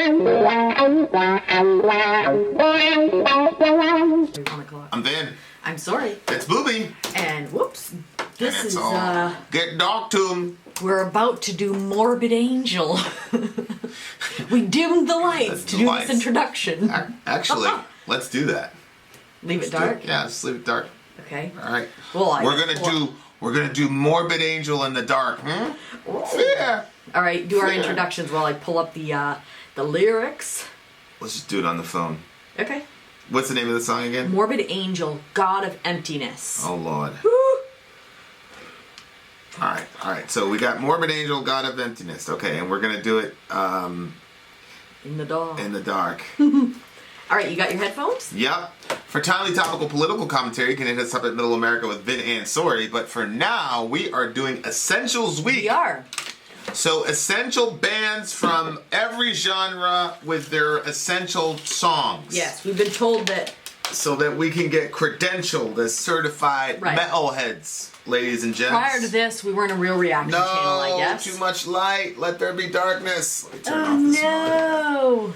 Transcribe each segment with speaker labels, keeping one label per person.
Speaker 1: I'm Vin.
Speaker 2: I'm Sori.
Speaker 1: It's Booby.
Speaker 2: And whoops, this is
Speaker 1: get dark to him.
Speaker 2: We're about to do Morbid Angel. We dimmed the lights to do this introduction.
Speaker 1: Actually, let's do that.
Speaker 2: Leave it dark?
Speaker 1: Yeah, let's leave it dark.
Speaker 2: Okay.
Speaker 1: All right.
Speaker 2: Well,
Speaker 1: we're gonna do Morbid Angel in the dark. Yeah.
Speaker 2: All right. Do our introductions while I pull up the lyrics.
Speaker 1: Let's just do it on the phone.
Speaker 2: Okay.
Speaker 1: What's the name of the song again?
Speaker 2: Morbid Angel, God of Emptiness.
Speaker 1: Oh Lord.
Speaker 2: Woo!
Speaker 1: All right. So we got Morbid Angel, God of Emptiness. Okay, and we're gonna do it
Speaker 2: In the dark.
Speaker 1: in the dark.
Speaker 2: All right. You got your headphones?
Speaker 1: Yep. For timely topical political commentary, you can hit us up at Middle America with Vin and Sori. But for now, we are doing Essentials Week.
Speaker 2: We are.
Speaker 1: So essential bands from every genre with their essential songs.
Speaker 2: Yes, we've been told that.
Speaker 1: So that we can get credentialed as certified metalheads, ladies and gents.
Speaker 2: Prior to this, we weren't a real reaction channel, I guess.
Speaker 1: Too much light. Let there be darkness. Let me turn off this
Speaker 2: no.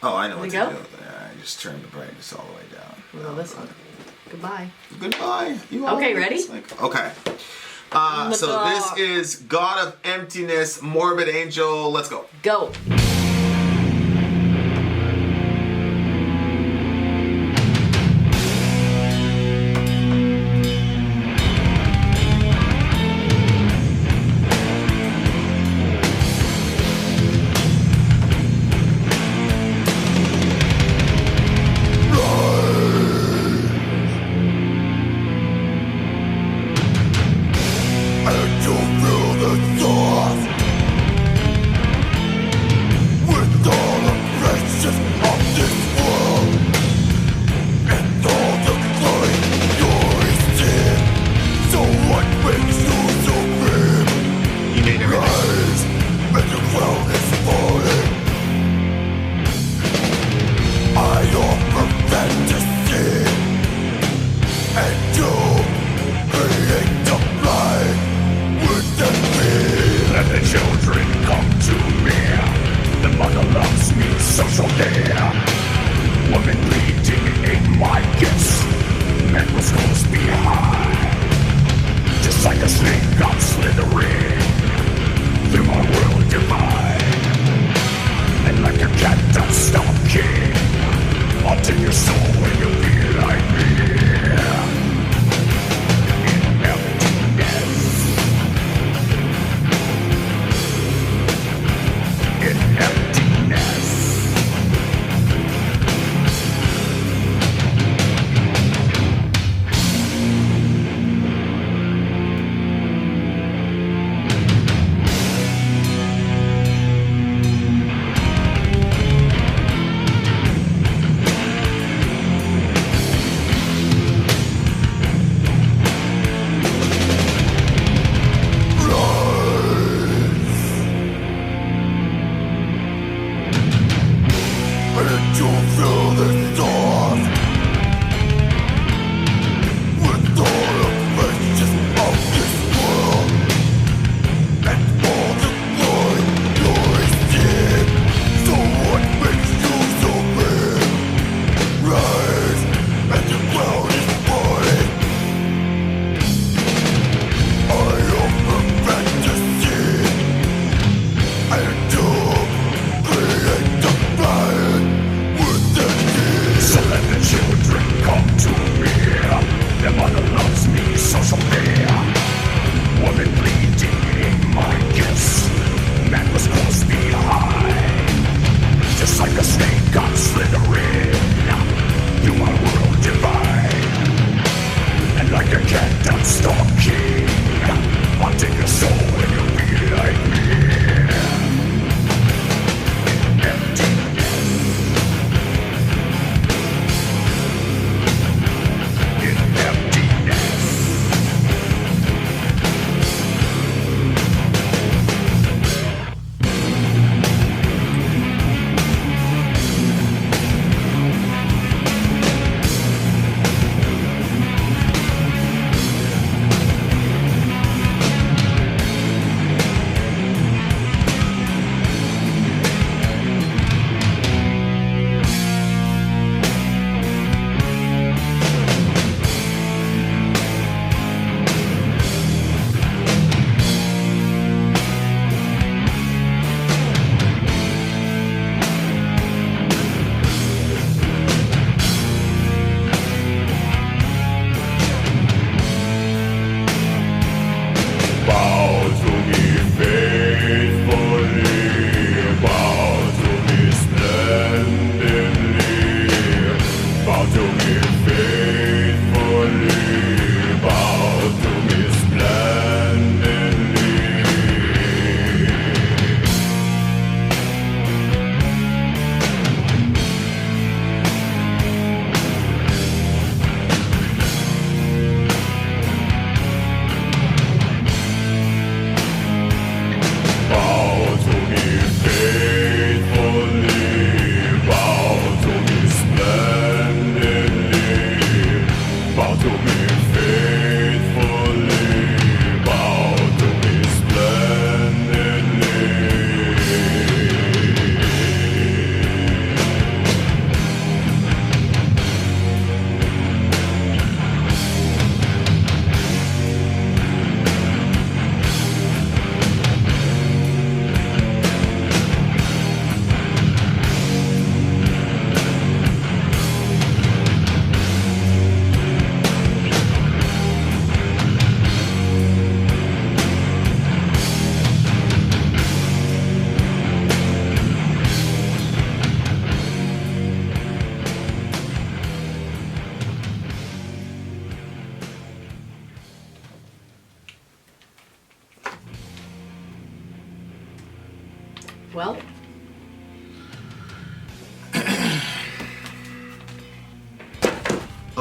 Speaker 1: Oh, I know what to do.
Speaker 2: Go?
Speaker 1: I just turned the brightness all the way down.
Speaker 2: Well, this one. Goodbye.
Speaker 1: Goodbye.
Speaker 2: Okay, ready?
Speaker 1: Okay. So this is God of Emptiness, Morbid Angel. Let's go.
Speaker 2: Go.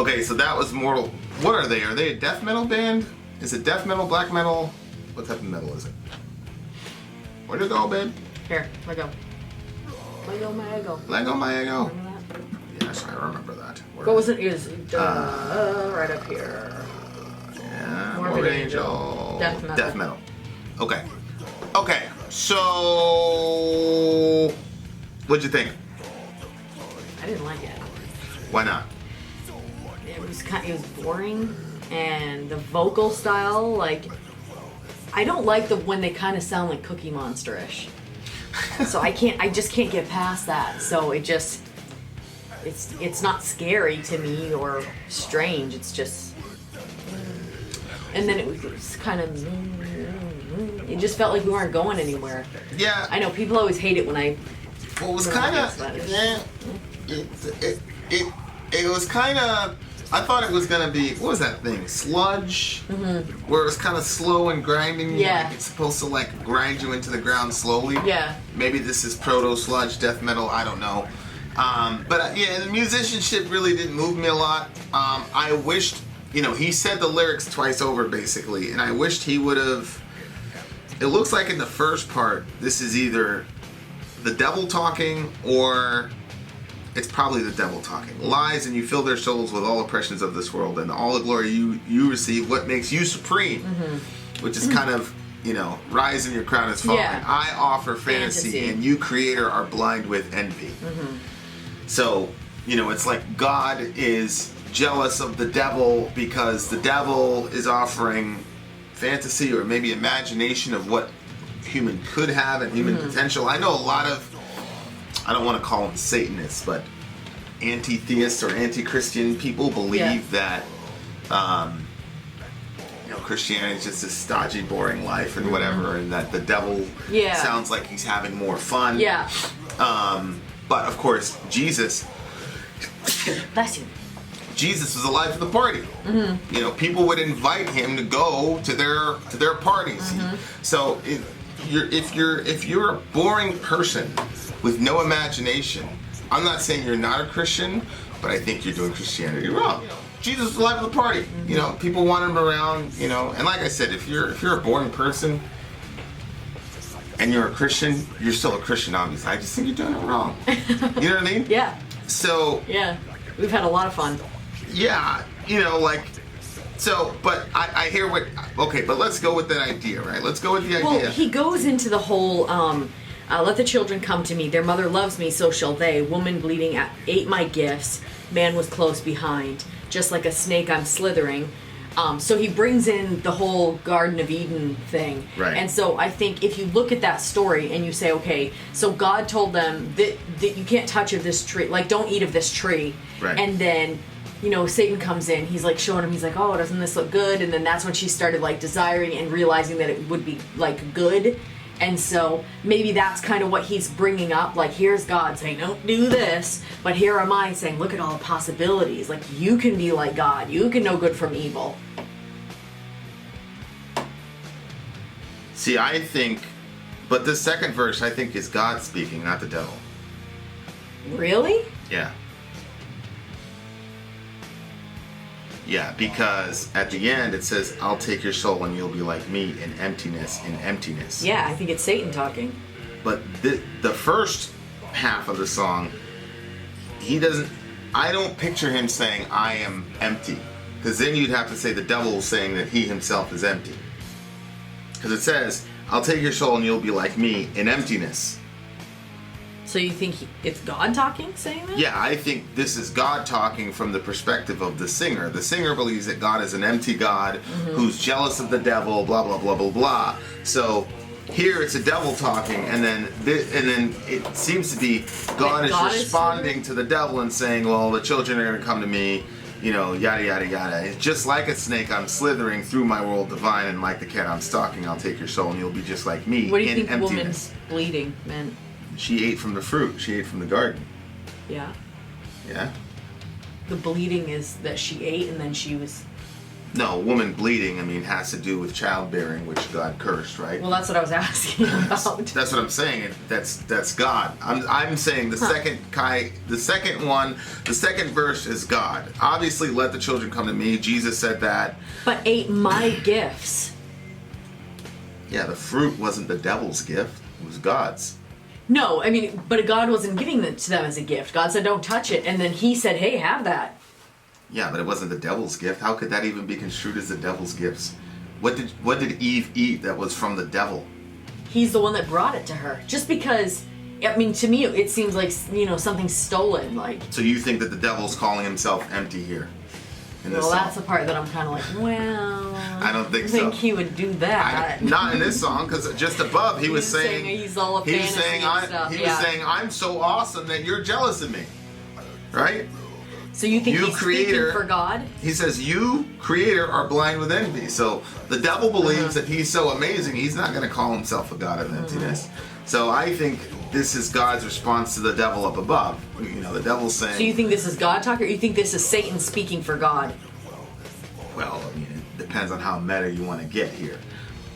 Speaker 1: Okay, so that was Mortal. What are they? Are they a death metal band? Is it death metal, black metal? What type of metal is it? Where'd it go, babe?
Speaker 2: Here, Lego. Lego my ego.
Speaker 1: Lego my ego.
Speaker 2: Remember that?
Speaker 1: Yes, I remember that.
Speaker 2: What was it? It was right up here.
Speaker 1: Yeah,
Speaker 2: Morbid Angel. Death metal.
Speaker 1: Death metal. Okay. Okay, so what'd you think?
Speaker 2: I didn't like it.
Speaker 1: Why not?
Speaker 2: It was boring, and the vocal style, like, I don't like when they kind of sound like Cookie Monster-ish. So I just can't get past that. So it's not scary to me or strange. It's just, and then it was kind of, it just felt like we weren't going anywhere.
Speaker 1: Yeah.
Speaker 2: I know people always hate it when I.
Speaker 1: Well, it was kind of. Yeah. It was kind of. I thought it was gonna be, what was that thing? Sludge, where it was kind of slow and grinding.
Speaker 2: Yeah.
Speaker 1: Like it's supposed to like grind you into the ground slowly.
Speaker 2: Yeah.
Speaker 1: Maybe this is proto sludge death metal. I don't know. But yeah, the musicianship really didn't move me a lot. I wished, he said the lyrics twice over basically, and I wished he would have. It looks like in the first part, this is either the devil talking or it's probably the devil talking. Lies, and you fill their souls with all oppressions of this world, and all the glory you receive, what makes you supreme, which is kind of, rise in your crown is falling.
Speaker 2: Yeah.
Speaker 1: I offer fantasy, and you, creator, are blind with envy. So, it's like God is jealous of the devil because the devil is offering fantasy or maybe imagination of what human could have and human potential. I know a lot of, I don't want to call them Satanists, but anti-theists or anti-Christian people believe that Christianity is just a stodgy, boring life and whatever, and that the devil sounds like he's having more fun.
Speaker 2: Yeah.
Speaker 1: But of course, Jesus.
Speaker 2: Bless you.
Speaker 1: Jesus was the life of the party. People would invite him to go to their parties. So if you're a boring person with no imagination, I'm not saying you're not a Christian, but I think you're doing Christianity wrong. Jesus is the life of the party. People want him around. And like I said, if you're a boring person and you're a Christian, you're still a Christian. Obviously, I just think you're doing it wrong. You know what I mean?
Speaker 2: Yeah.
Speaker 1: So
Speaker 2: yeah, we've had a lot of fun.
Speaker 1: Yeah, but I hear what, okay, but let's go with that idea, right? Let's go with the idea.
Speaker 2: Well, he goes into the whole, let the children come to me, their mother loves me, so shall they, woman bleeding ate my gifts, man was close behind, just like a snake I'm slithering. So he brings in the whole Garden of Eden thing.
Speaker 1: Right.
Speaker 2: And so I think if you look at that story and you say, okay, so God told them that you can't touch of this tree, like don't eat of this tree.
Speaker 1: Right.
Speaker 2: And then, Satan comes in, he's like showing him, he's like, oh, doesn't this look good? And then that's when she started like desiring and realizing that it would be like good. And so maybe that's kind of what he's bringing up. Like, here's God saying, don't do this. But here am I saying, look at all the possibilities. Like, you can be like God. You can know good from evil.
Speaker 1: See, I think, but this second verse, I think, is God speaking, not the devil.
Speaker 2: Really?
Speaker 1: Yeah. Yeah, because at the end it says, I'll take your soul and you'll be like me in emptiness, in emptiness.
Speaker 2: Yeah, I think it's Satan talking.
Speaker 1: But the first half of the song, I don't picture him saying, I am empty. Because then you'd have to say the devil is saying that he himself is empty. Because it says, I'll take your soul and you'll be like me in emptiness.
Speaker 2: So you think it's God talking, saying that?
Speaker 1: Yeah, I think this is God talking from the perspective of the singer. The singer believes that God is an empty God who's jealous of the devil, blah, blah, blah, blah, blah. So here it's a devil talking, and then it seems to be God is responding to the devil and saying, well, the children are going to come to me, yada, yada, yada. It's just like a snake, I'm slithering through my world divine, and like the cat I'm stalking, I'll take your soul and you'll be just like me in emptiness.
Speaker 2: What do you think woman's bleeding meant?
Speaker 1: She ate from the fruit. She ate from the garden.
Speaker 2: Yeah.
Speaker 1: Yeah?
Speaker 2: The bleeding is that she ate and then she was
Speaker 1: No, a woman bleeding, I mean, has to do with childbearing, which God cursed, right?
Speaker 2: Well, that's what I was asking about.
Speaker 1: That's what I'm saying. That's God. I'm saying the second verse is God. Obviously, let the children come to me. Jesus said that.
Speaker 2: But ate my gifts.
Speaker 1: Yeah, the fruit wasn't the devil's gift. It was God's.
Speaker 2: No, I mean, but God wasn't giving it to them as a gift. God said, don't touch it. And then he said, hey, have that.
Speaker 1: Yeah, but it wasn't the devil's gift. How could that even be construed as the devil's gifts? What did Eve eat that was from the devil?
Speaker 2: He's the one that brought it to her. Just because, I mean, to me, it seems like, something stolen. Like.
Speaker 1: So you think that the devil's calling himself empty here?
Speaker 2: Well, that's the part that I'm kind of like, well,
Speaker 1: I don't think so.
Speaker 2: he would do that.
Speaker 1: Not in this song, because just above he was saying
Speaker 2: he's all a fantasy and stuff.
Speaker 1: He was saying, I'm so awesome that you're jealous of me, right?
Speaker 2: So you think he's speaking for God?
Speaker 1: He says, you, creator, are blind with envy. So the devil believes that he's so amazing, he's not going to call himself a god of emptiness. So I think this is God's response to the devil up above. The devil's saying...
Speaker 2: So you think this is God talk, or you think this is Satan speaking for God?
Speaker 1: Well, I mean, it depends on how meta you want to get here.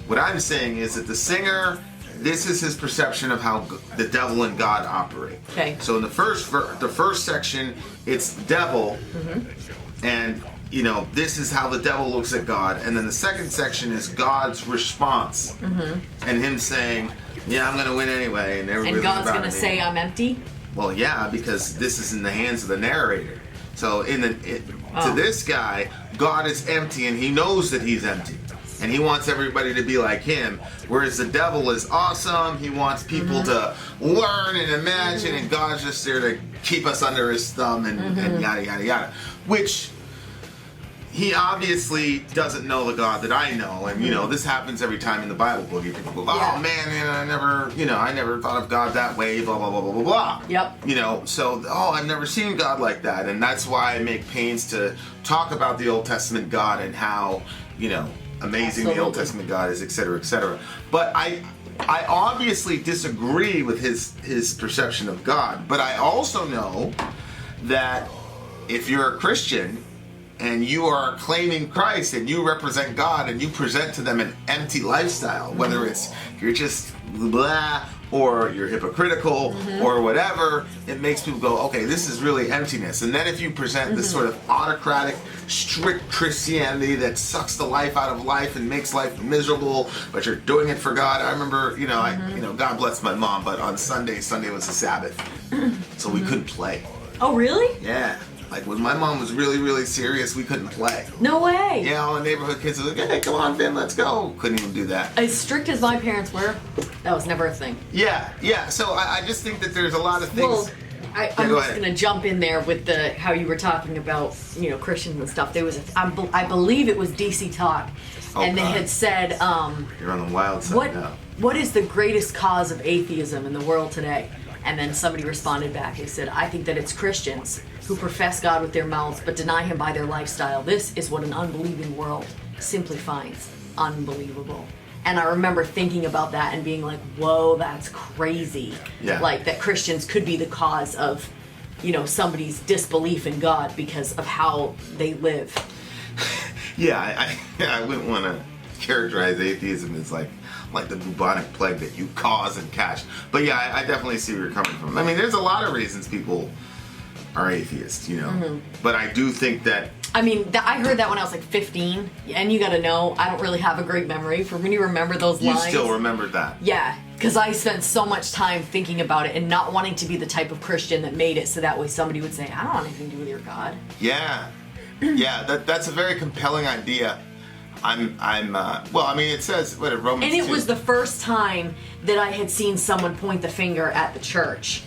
Speaker 1: What I'm saying is that the singer... This is his perception of how the devil and God operate.
Speaker 2: Okay.
Speaker 1: So in the first section, it's devil, and this is how the devil looks at God. And then the second section is God's response, and him saying, "Yeah, I'm going to win anyway." And
Speaker 2: God's going to say, "I'm empty."
Speaker 1: Well, yeah, because this is in the hands of the narrator. So to this guy, God is empty, and he knows that he's empty. And he wants everybody to be like him, whereas the devil is awesome. He wants people to learn and imagine, and God's just there to keep us under his thumb and yada, yada, yada. Which he obviously doesn't know the God that I know. And, this happens every time in the Bible book. People go, oh, man, I never thought of God that way, blah, blah, blah, blah, blah, blah.
Speaker 2: Yep.
Speaker 1: So, I've never seen God like that. And that's why I make pains to talk about the Old Testament God and how, amazing the Old Testament God is, etc., etc. But I obviously disagree with his perception of God. But I also know that if you're a Christian and you are claiming Christ and you represent God and you present to them an empty lifestyle, whether it's you're just blah or you're hypocritical or whatever, it makes people go, okay, this is really emptiness. And then if you present this sort of autocratic, strict Christianity that sucks the life out of life and makes life miserable, but you're doing it for God. I remember, God bless my mom, but on Sunday was the Sabbath, so we couldn't play.
Speaker 2: Oh, really?
Speaker 1: Yeah. Like when my mom was really, really serious, we couldn't play.
Speaker 2: No way.
Speaker 1: Yeah, all the neighborhood kids were like, hey, come on, Vin, let's go. Couldn't even do that.
Speaker 2: As strict as my parents were, that was never a thing.
Speaker 1: Yeah. So I just think that there's a lot of things.
Speaker 2: Well, I'm just going to jump in there with how you were talking about, Christians and stuff. There was, I believe it was DC Talk, and they had said,
Speaker 1: you're on the wild side now.
Speaker 2: What is the greatest cause of atheism in the world today? And then somebody responded back. They said, I think that it's Christians who profess God with their mouths but deny him by their lifestyle. This is what an unbelieving world simply finds unbelievable. And I remember thinking about that and being like, whoa, that's crazy.
Speaker 1: Yeah.
Speaker 2: Like that Christians could be the cause of, somebody's disbelief in God because of how they live.
Speaker 1: Yeah, I wouldn't want to characterize atheism as like the bubonic plague that you cause and catch. But yeah, I definitely see where you're coming from. I mean, there's a lot of reasons people are atheists, But I do think that...
Speaker 2: I mean, I heard that when I was like 15, and you gotta know, I don't really have a great memory for when you remember those lines.
Speaker 1: You still remembered that?
Speaker 2: Yeah, because I spent so much time thinking about it and not wanting to be the type of Christian that made it so that way somebody would say, I don't want anything to do with your God.
Speaker 1: Yeah. That's a very compelling idea. It says, Romans 2.
Speaker 2: And it was the first time that I had seen someone point the finger at the church.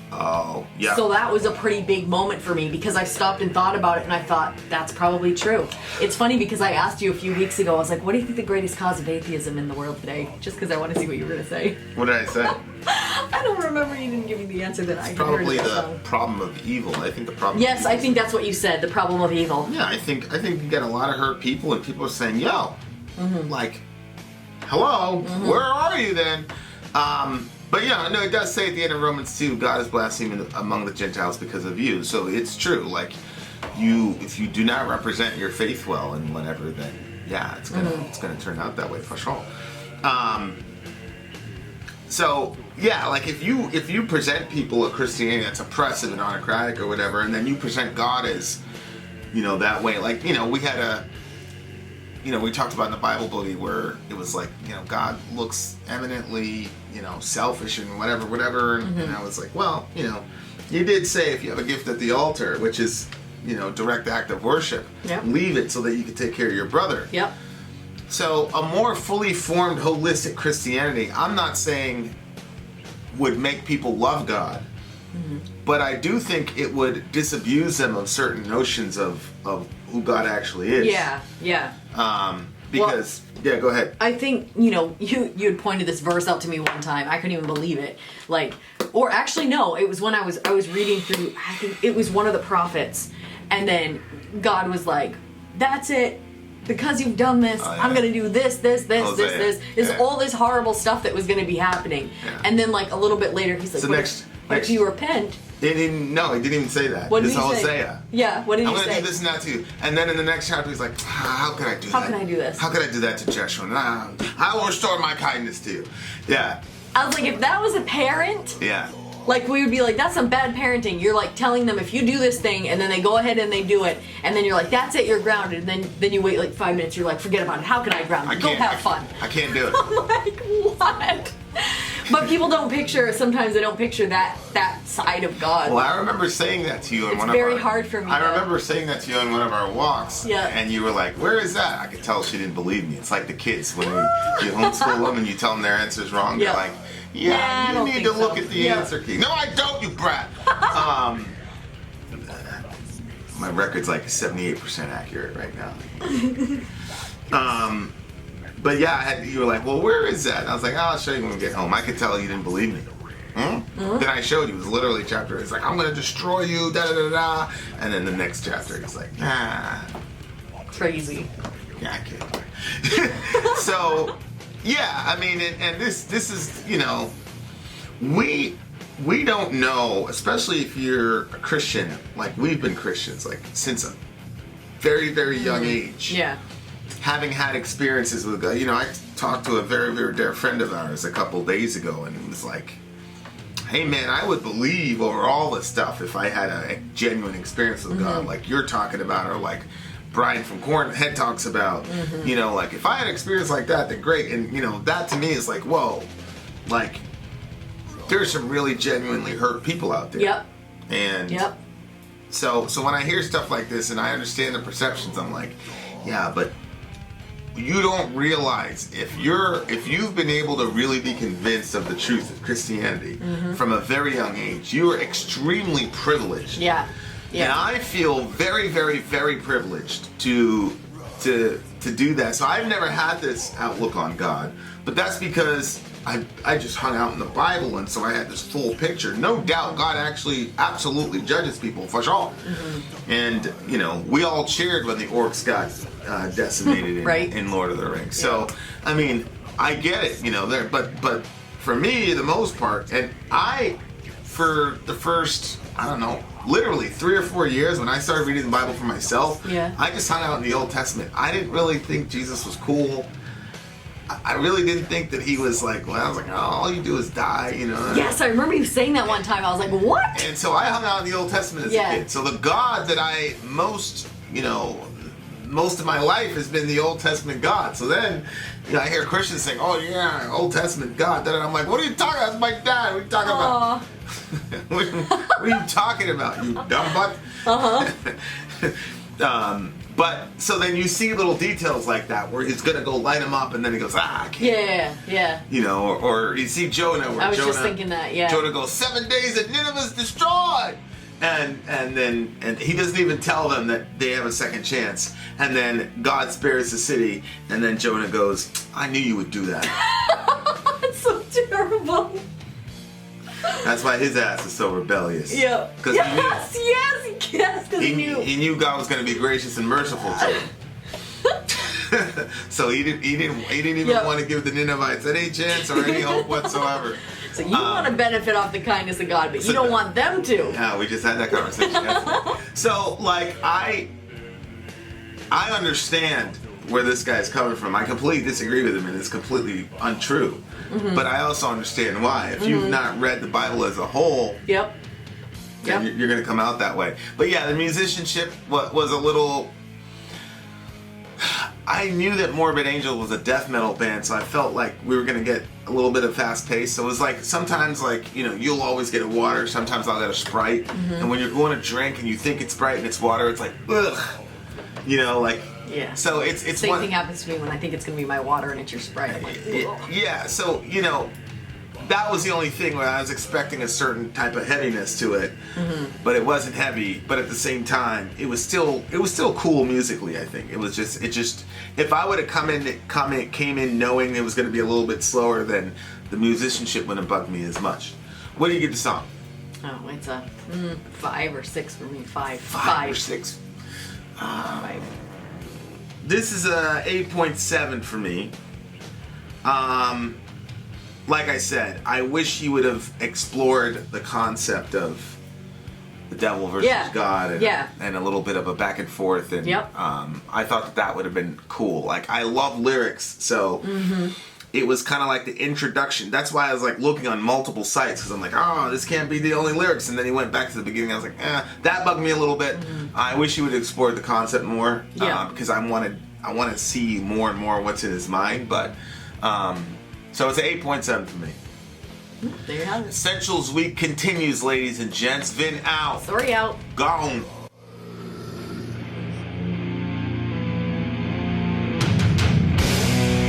Speaker 1: Oh, yeah.
Speaker 2: So that was a pretty big moment for me because I stopped and thought about it and I thought, that's probably true. It's funny because I asked you a few weeks ago, I was like, what do you think the greatest cause of atheism in the world today? Just because I want to see what you were going to say.
Speaker 1: What did I say?
Speaker 2: I don't remember you didn't give me the answer that I heard.
Speaker 1: Probably the problem of evil. I think the problem.
Speaker 2: Yes, I think that's what you said, the problem of evil.
Speaker 1: Yeah, I think you get a lot of hurt people and people are saying, yo, like, hello, where are you then? But yeah, no, it does say at the end of Romans 2, God is blaspheming among the Gentiles because of you. So it's true. Like, if you do not represent your faith well and whatever, then yeah, it's gonna turn out that way for sure. So yeah, like if you present people a Christianity that's oppressive and autocratic or whatever, and then you present God as, you know, that way, like, you know, we had a, you know, we talked about in the Bible Boogie where it was like, you know, God looks eminently, you know, selfish and whatever, and I was like, well, you know, you did say if you have a gift at the altar, which is, you know, direct act of worship, leave it so that you can take care of your brother.
Speaker 2: Yep.
Speaker 1: So a more fully formed, holistic Christianity, I'm not saying would make people love God, but I do think it would disabuse them of certain notions of who God actually is.
Speaker 2: Yeah, yeah.
Speaker 1: Because, yeah, go ahead.
Speaker 2: I think, you know, you had pointed this verse out to me one time. I couldn't even believe it. Like, or actually, no, it was when I was reading through, I think it was one of the prophets, and then God was like, that's it. Because you've done this, I'm going to do this. There's all this horrible stuff that was going to be happening. Yeah. And then, like, a little bit later, he's like,
Speaker 1: so
Speaker 2: if you repent...
Speaker 1: He didn't even say that.
Speaker 2: What did he say?
Speaker 1: Hosea.
Speaker 2: Yeah, what did he say?
Speaker 1: I'm going to do this and that to you. And then in the next chapter, he's like, how could I do that?
Speaker 2: How can I do this?
Speaker 1: How could I do that to Joshua? I will restore my kindness to you. Yeah.
Speaker 2: I was like, if that was a parent...
Speaker 1: Yeah.
Speaker 2: Like, we would be like, that's some bad parenting. You're, like, telling them if you do this thing, and then they go ahead and they do it, and then you're like, that's it, you're grounded. And then you wait, like, 5 minutes, you're like, forget about it. How can I ground you? Go have fun.
Speaker 1: I can't do it.
Speaker 2: I'm like, what? But people don't picture, sometimes they don't picture that side of God.
Speaker 1: Well, I remember saying that to you in one of our...
Speaker 2: It's very hard for me.
Speaker 1: I remember saying that to you in one of our walks.
Speaker 2: Yeah.
Speaker 1: And you were like, where is that? I could tell she didn't believe me. It's like the kids when you homeschool them and you tell them their answer's wrong. They're like, yeah, you need to look at the answer key. No, I don't, you brat. My record's like 78% accurate right now. But yeah, you were like, well, where is that? And I was like, I'll show you when we get home. I could tell you didn't believe me. Then I showed you. It was literally chapter. It's like, I'm going to destroy you, da-da-da-da. And then the next chapter, it's like,
Speaker 2: Crazy.
Speaker 1: Yeah, I can't. So, yeah, I mean, and this is, you know, we don't know, especially if you're a Christian, like we've been Christians, like since a very, very young age.
Speaker 2: Yeah.
Speaker 1: Having had experiences with God, you know, I talked to a very, very dear friend of ours a couple days ago, and it was like, hey man, I would believe over all this stuff if I had a genuine experience with God, like you're talking about, or like Brian from Cornhead talks about. You know, like if I had an experience like that, then great. And you know, that to me is like, whoa, like there's some really genuinely hurt people out there.
Speaker 2: Yep.
Speaker 1: And so when I hear stuff like this and I understand the perceptions, I'm like, yeah, but you don't realize if you've been able to really be convinced of the truth of Christianity from a very young age, you are extremely privileged.
Speaker 2: Yeah.
Speaker 1: And I feel very, very, very privileged to do that. So I've never had this outlook on God, but that's because I just hung out in the Bible, and so I had this full picture. No doubt God actually absolutely judges people, for sure. And, you know, we all cheered when the orcs got decimated in Lord of the Rings. So, I mean, I get it, you know, there, but for me, the most part, and for the first, I don't know, literally 3 or 4 years when I started reading the Bible for myself, I just hung out in the Old Testament. I didn't really think Jesus was cool. I really didn't think that he was like, well, I was like, oh, all you do is die, you know.
Speaker 2: Yes, I remember you saying that one time. I was like, what?
Speaker 1: And so I hung out in the Old Testament as a kid. So the God that I most of my life has been the Old Testament God. So then, you know, I hear Christians saying, oh yeah, Old Testament God. And I'm like, what are you talking about? That's my dad. What are you talking about? What are you talking about, you dumb butt? But so then you see little details like that where he's gonna go light him up, and then he goes, I can't.
Speaker 2: Yeah.
Speaker 1: You know, or you see Jonah. Where
Speaker 2: I was just thinking that. Yeah.
Speaker 1: Jonah goes 7 days and Nineveh's destroyed, and then he doesn't even tell them that they have a second chance, and then God spares the city, and then Jonah goes, I knew you would do that.
Speaker 2: It's so terrible.
Speaker 1: That's why his ass is so rebellious.
Speaker 2: Yeah. Yes.
Speaker 1: He knew God was going to be gracious and merciful to him. So he didn't even want to give the Ninevites any chance or any hope whatsoever.
Speaker 2: So you want to benefit off the kindness of God, but you don't want them to.
Speaker 1: Yeah, we just had that conversation yesterday. So, like, I understand where this guy's coming from. I completely disagree with him, and it's completely untrue. But I also understand why. If you've not read the Bible as a whole,
Speaker 2: Yep.
Speaker 1: then you're going to come out that way. But yeah, the musicianship was a little... I knew that Morbid Angel was a death metal band, so I felt like we were going to get a little bit of fast pace. So it was like, sometimes, like, you know, you'll always get a water, sometimes I'll get a Sprite. And when you're going to drink and you think it's Sprite and it's water, it's like, ugh. You know, like...
Speaker 2: Yeah.
Speaker 1: So it's
Speaker 2: Same thing happens to me when I think it's going to be my water and it's your Sprite. I'm like, ugh.
Speaker 1: Yeah, so, you know, that was the only thing where I was expecting a certain type of heaviness to it. But it wasn't heavy, but at the same time, it was still cool musically, I think. It just if I would have came in knowing it was going to be a little bit slower, then the musicianship wouldn't bug me as much. What do you give the song?
Speaker 2: Oh, it's a 5 or 6 for me. 5.
Speaker 1: 5 or 6.
Speaker 2: 5.
Speaker 1: This is a 8.7 for me. Like I said, I wish he would have explored the concept of the devil versus God and a little bit of a back and forth. And I thought that would have been cool. Like, I love lyrics, so it was kind of like the introduction. That's why I was like looking on multiple sites, because I'm like, oh, this can't be the only lyrics. And then he went back to the beginning. I was like, that bugged me a little bit. I wish he would have explored the concept more, because I want to see more and more what's in his mind. But so it's an 8.7 for me.
Speaker 2: There you have it.
Speaker 1: Essentials Week continues, ladies and gents. Vin out.
Speaker 2: Sori out.
Speaker 1: Gone.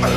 Speaker 3: I